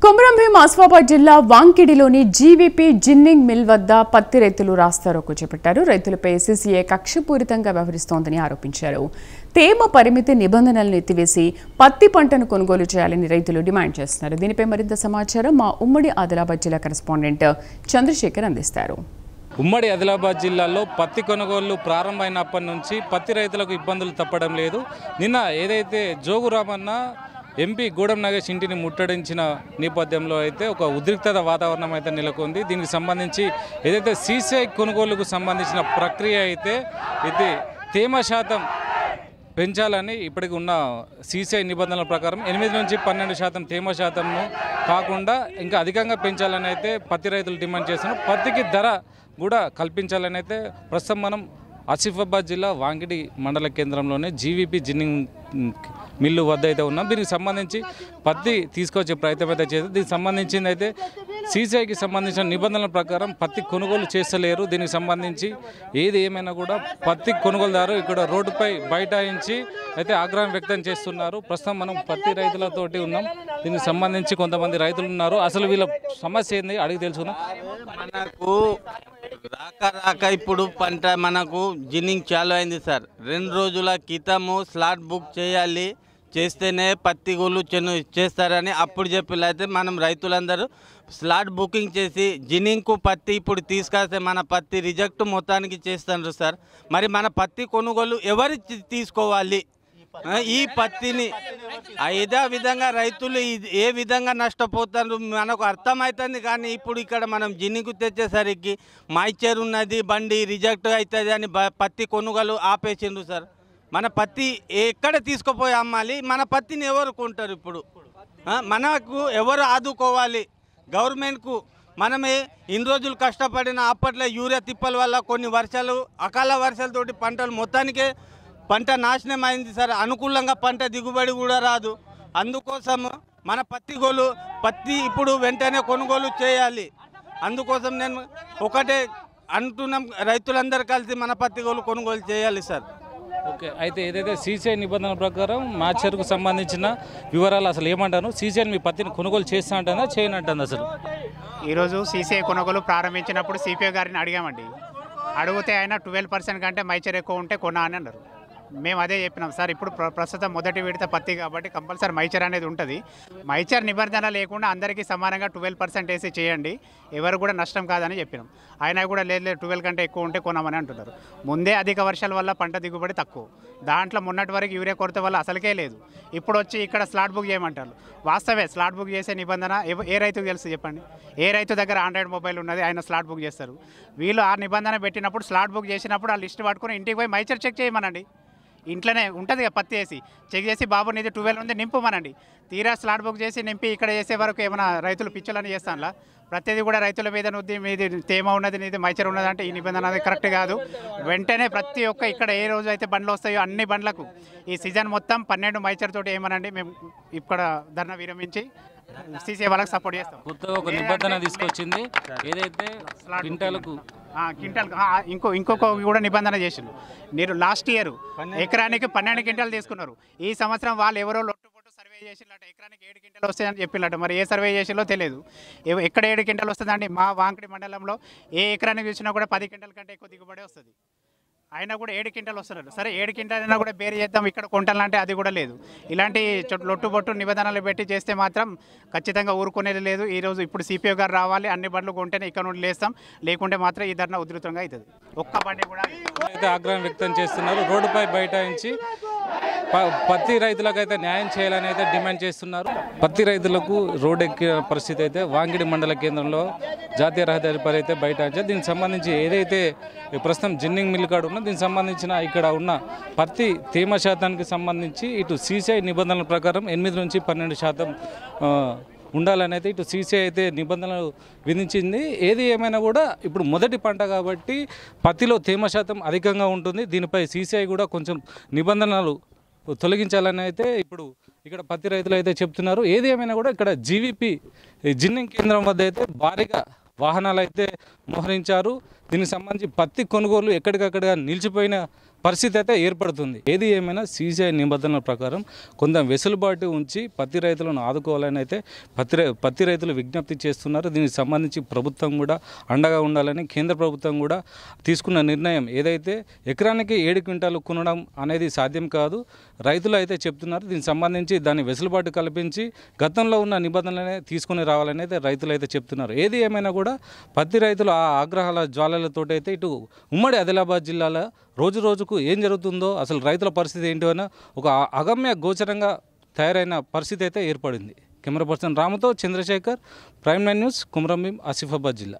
కొమరంభీం ఆసిఫాబాద్ జిల్లా వాంకిడిలోని GVP ginning mill వద్ద పత్తి రైతులు రాస్తారోకో చేపట్టారు. రైతులపై సీసీఏ కక్షపూరితంగా వ్యవహరిస్తోందని ఆరోపించారు. తేమ పరిమితి నిబంధనలను ఎత్తివేసి పత్తి పంటను కొనుగోలు చేయాలని రైతులు డిమాండ్ చేస్తున్నారు. దీనిపై మరింత సమాచారం మా ఉమ్మడి ఆదిలాబాద్ జిల్లా కరెస్పాండెంట్ చంద్రశేఖర్ అందిస్తారు. ఉమ్మడి ఆదిలాబాద్ జిల్లాలో పత్తి కొనుగోళ్లు ప్రారంభమైనప్పటి నుంచి పత్తి రైతులకు ఇబ్బందులు తప్పడం లేదు. నిన్న ఏదైతే జోగురామన్న ఎంపీ గూడెం నాగేష్ ఇంటిని ముట్టడించిన నేపథ్యంలో అయితే ఒక ఉద్రిక్తత వాతావరణం అయితే నెలకొంది. దీనికి సంబంధించి ఏదైతే సీసీఐ కొనుగోలుకు సంబంధించిన ప్రక్రియ అయితే ఇది తేమ శాతం పెంచాలని ఇప్పటికి ఉన్న సీసీఐ నిబంధనల ప్రకారం 8 నుంచి 12% తేమ శాతంను కాకుండా ఇంకా అధికంగా పెంచాలని అయితే పత్తి రైతులు డిమాండ్ చేస్తున్నారు. పత్తికి ధర కూడా కల్పించాలని అయితే ప్రస్తుతం మనం ఆసిఫాబాద్ జిల్లా వాంకిడి మండల కేంద్రంలోనే జీవీపీ జిన్నింగ్ మిల్లు వద్ద అయితే ఉన్నాం. దీనికి సంబంధించి పత్తి తీసుకొచ్చే ప్రయత్నం అయితే చేస్తుంది. దీనికి సంబంధించింది అయితే సీసీఐకి సంబంధించిన నిబంధనల ప్రకారం పత్తి కొనుగోలు చేస్తలేరు. దీనికి సంబంధించి ఏది ఏమైనా కూడా పత్తి కొనుగోలుదారు ఇక్కడ రోడ్డుపై బైఠాయించి అయితే ఆగ్రహం వ్యక్తం చేస్తున్నారు. ప్రస్తుతం మనం పత్తి రైతులతోటి ఉన్నాం. దీనికి సంబంధించి కొంతమంది రైతులు ఉన్నారు. అసలు వీళ్ళ సమస్య ఏంది అడిగి తెలుసుకున్నాం. మనకు రాక ఇప్పుడు పంట మనకు జిన్నింగ్ చాలు అయింది సార్. 2 రోజుల క్రితము స్లాట్ బుక్ చేయాలి, చేస్తేనే పత్తి గోళ్ళు చేస్తారని అప్పుడు చెప్పిలైతే మనం రైతులందరూ స్లాట్ బుకింగ్ చేసి జిన్నింగ్కు పత్తి ఇప్పుడు తీసుకొస్తే మన పత్తి రిజెక్ట్ మొత్తానికి చేస్తున్నారు సార్. మరి మన పత్తి కొనుగోలు ఎవరు తీసుకోవాలి? ఈ పత్తిని ఇదే విధంగా రైతులు ఏ విధంగా నష్టపోతారు మనకు అర్థమవుతుంది. కానీ ఇప్పుడు ఇక్కడ మనం జిన్నింగ్కు తెచ్చేసరికి మాయిచర్ ఉన్నది, బండి రిజెక్ట్ అవుతుంది అని పత్తి కొనుగోలు ఆపేసిండ్రు సార్. మన పత్తి ఎక్కడ తీసుకుపోయి అమ్మాలి? మన పత్తిని ఎవరు కొంటారు? ఇప్పుడు మనకు ఎవరు ఆదుకోవాలి? గవర్నమెంట్కు మనమే ఇన్ని రోజులు కష్టపడిన అప్పట్లో యూరియా తిప్పల వల్ల కొన్ని వర్షాలు అకాల వర్షాలతోటి పంటలు మొత్తానికే పంట నాశనం అయింది సార్. అనుకూలంగా పంట దిగుబడి కూడా రాదు. అందుకోసం మన పత్తి ఇప్పుడు వెంటనే కొనుగోలు చేయాలి. అందుకోసం నేను ఒకటే అంటున్నాం, రైతులందరూ కలిసి మన పత్తి కొనుగోలు చేయాలి సార్. ఓకే, అయితే ఏదైతే సీసీఐ నిబంధనల ప్రకారం మార్చర్కు సంబంధించిన వివరాలు అసలు ఏమంటారు? సీసీఐ మీ పత్తిని కొనుగోలు చేస్తా అంటుందా చేయనంటుంది? అసలు ఈరోజు సీసీఐ కొనుగోలు ప్రారంభించినప్పుడు సిపిఐ గారిని అడిగామండి. అడిగితే ఆయన 12% కంటే మైచర్ ఎక్కువ ఉంటే కొనా అని అన్నారు. మేము అదే చెప్పినాం సార్. ఇప్పుడు ప్రస్తుతం మొదటి విడత పత్తి కాబట్టి కంపల్సరీ మైచర్ అనేది ఉంటుంది. మైచర్ నిబంధన లేకుండా అందరికీ సమానంగా 12% వేసి చేయండి, ఎవరు కూడా నష్టం కాదని చెప్పినాం. ఆయన కూడా లేదు 12 కంటే ఎక్కువ ఉంటే కొనమని అంటున్నారు. ముందే అధిక వర్షాల వల్ల పంట దిగుబడి తక్కువ, దాంట్లో మొన్నటి వరకు యూరియా కొరత వల్ల అసలుకే లేదు. ఇప్పుడు వచ్చి ఇక్కడ స్లాట్ బుక్ చేయమంటారు. వాస్తవే, స్లాట్ బుక్ చేసే నిబంధన ఏ రైతుకు తెలుసు చెప్పండి? ఏ రైతు దగ్గర ఆండ్రాయిడ్ మొబైల్ ఉన్నది, ఆయన స్లాట్ బుక్ చేస్తారు. వీళ్ళు ఆ నిబంధన పెట్టినప్పుడు స్లాట్ బుక్ చేసినప్పుడు ఆ లిస్ట్ పట్టుకుని ఇంటికి పోయి మైచర్ చెక్ చేయమనండి. ఇంట్లోనే ఉంటుంది కదా పత్తి వేసి చెక్ చేసి, బాబు నీది 12 ఉంది నింపుమనండి. తీరా స్లాట్ బుక్ చేసి నింపి ఇక్కడ చేసే వరకు ఏమైనా రైతులు పిచ్చలని చేస్తానులా? ప్రతిదీ కూడా రైతుల మీద నుద్ది మీది తేమ ఉన్నది, నీది మైచర్ ఉన్నది అంటే ఈ నిబంధన అది కరెక్ట్ కాదు. వెంటనే ప్రతి ఒక్క ఇక్కడ ఏ రోజు అయితే బండ్లు వస్తాయో అన్ని బండ్లకు ఈ సీజన్ మొత్తం 12 మైచర్ తోటి ఏమనండి మేము ఇక్కడ ధర్నా విరమించి సీసీ వాళ్ళకి సపోర్ట్ చేస్తాం. కొత్తగా ఒక నిబంధన తీసుకొచ్చింది, ఏదైతే క్వింటాలకు ఇంకొక కూడా నిబంధన చేసిండు. మీరు లాస్ట్ ఇయర్ ఎకరానికి 12 క్వింటాలు తీసుకున్నారు. ఈ సంవత్సరం వాళ్ళు ఎవరో లొట్టుపొట్టు సర్వే చేసినట్టు ఎకరానికి 7 క్వింటాలు వస్తాయని చెప్పినట్టు. మరి ఏ సర్వే చేసిలో తెలియదు. ఎక్కడ 7 క్వింటాలు వస్తుందండి? మా వాంకిడి మండలంలో ఏ ఎకరానికి చూసినా కూడా 10 క్వింటాల కంటే ఎక్కువ దిగుబడి వస్తుంది. అయినా కూడా 7 క్వింటాలు వస్తున్నారు. సరే 7 క్వింటాలైనా కూడా బేరు చేద్దాం, ఇక్కడ కొంటాలంటే అది కూడా లేదు. ఇలాంటి లొట్టుబొట్టు నిబంధనలు పెట్టి చేస్తే మాత్రం ఖచ్చితంగా ఊరుకునేది లేదు. ఈరోజు ఇప్పుడు సిపిఓ గారు రావాలి, అన్ని బండ్లు కొంటేనే ఇక్కడ నుండి లేస్తాం, లేకుంటే మాత్రం ఈ ధర్నా ఉధృతంగా అవుతుంది. ఒక్క బండి కూడా అయితే ఆగ్రహం వ్యక్తం చేస్తున్నారు. రోడ్డుపై బైఠాయించి పత్తి రైతులకు అయితే న్యాయం చేయాలని అయితే డిమాండ్ చేస్తున్నారు. పత్తి రైతులకు రోడ్డు ఎక్కిన పరిస్థితి అయితే వాంకిడి మండల కేంద్రంలో జాతీయ రహదారిపై అయితే బైఠాయించారు. దీనికి సంబంధించి ఏదైతే ప్రస్తుతం జిన్నింగ్ మిల్ కాడ ఉన్నదో దీనికి సంబంధించిన ఇక్కడ ఉన్న పత్తి తేమ శాతానికి సంబంధించి ఇటు సీసీఐ నిబంధనల ప్రకారం 8 నుంచి 12% ఉండాలని అయితే ఇటు సీసీఐ అయితే నిబంధనలు విధించింది. ఏది ఏమైనా కూడా ఇప్పుడు మొదటి పంట కాబట్టి పత్తిలో తేమ శాతం అధికంగా ఉంటుంది. దీనిపై సీసీఐ కూడా కొంచెం నిబంధనలు తొలగించాలని అయితే ఇప్పుడు ఇక్కడ పత్తి రైతులు అయితే చెప్తున్నారు. ఏది ఏమైనా కూడా ఇక్కడ జీవీపీ జిన్నింగ్ కేంద్రం వద్ద అయితే భారీగా వాహనాలు అయితే మోహరించారు. దీనికి సంబంధించి పత్తి కొనుగోలు ఎక్కడికక్కడ నిలిచిపోయిన పరిస్థితి అయితే ఏర్పడుతుంది. ఏది ఏమైనా సీసీఐ నిబంధనల ప్రకారం కొంత వెసులుబాటు ఉంచి పత్తి రైతులను ఆదుకోవాలని అయితే పత్తి రైతులు విజ్ఞప్తి చేస్తున్నారు. దీనికి సంబంధించి ప్రభుత్వం కూడా అండగా ఉండాలని కేంద్ర ప్రభుత్వం కూడా తీసుకున్న నిర్ణయం ఏదైతే ఎకరానికి 7 క్వింటాలు కొనడం అనేది సాధ్యం కాదు రైతులు అయితే చెప్తున్నారు. దీనికి సంబంధించి దాన్ని వెసులుబాటు కల్పించి గతంలో ఉన్న నిబంధనలనే తీసుకుని రావాలని అయితే రైతులు అయితే చెప్తున్నారు. ఏది ఏమైనా కూడా పత్తి రైతులు ఆ ఆగ్రహాల జ్వాలలతోటి అయితే ఇటు ఉమ్మడి ఆదిలాబాద్ జిల్లాలో రోజు రోజుకు ఏం జరుగుతుందో అసలు రైతుల పరిస్థితి ఏంటో అని ఒక అగమ్య గోచరంగా తయారైన పరిస్థితి అయితే ఏర్పడింది. కెమెరా పర్సన్ రాముతో చంద్రశేఖర్, ప్రైమ్ 9 న్యూస్, కుమ్రంభీం, ఆసిఫాబాద్ జిల్లా.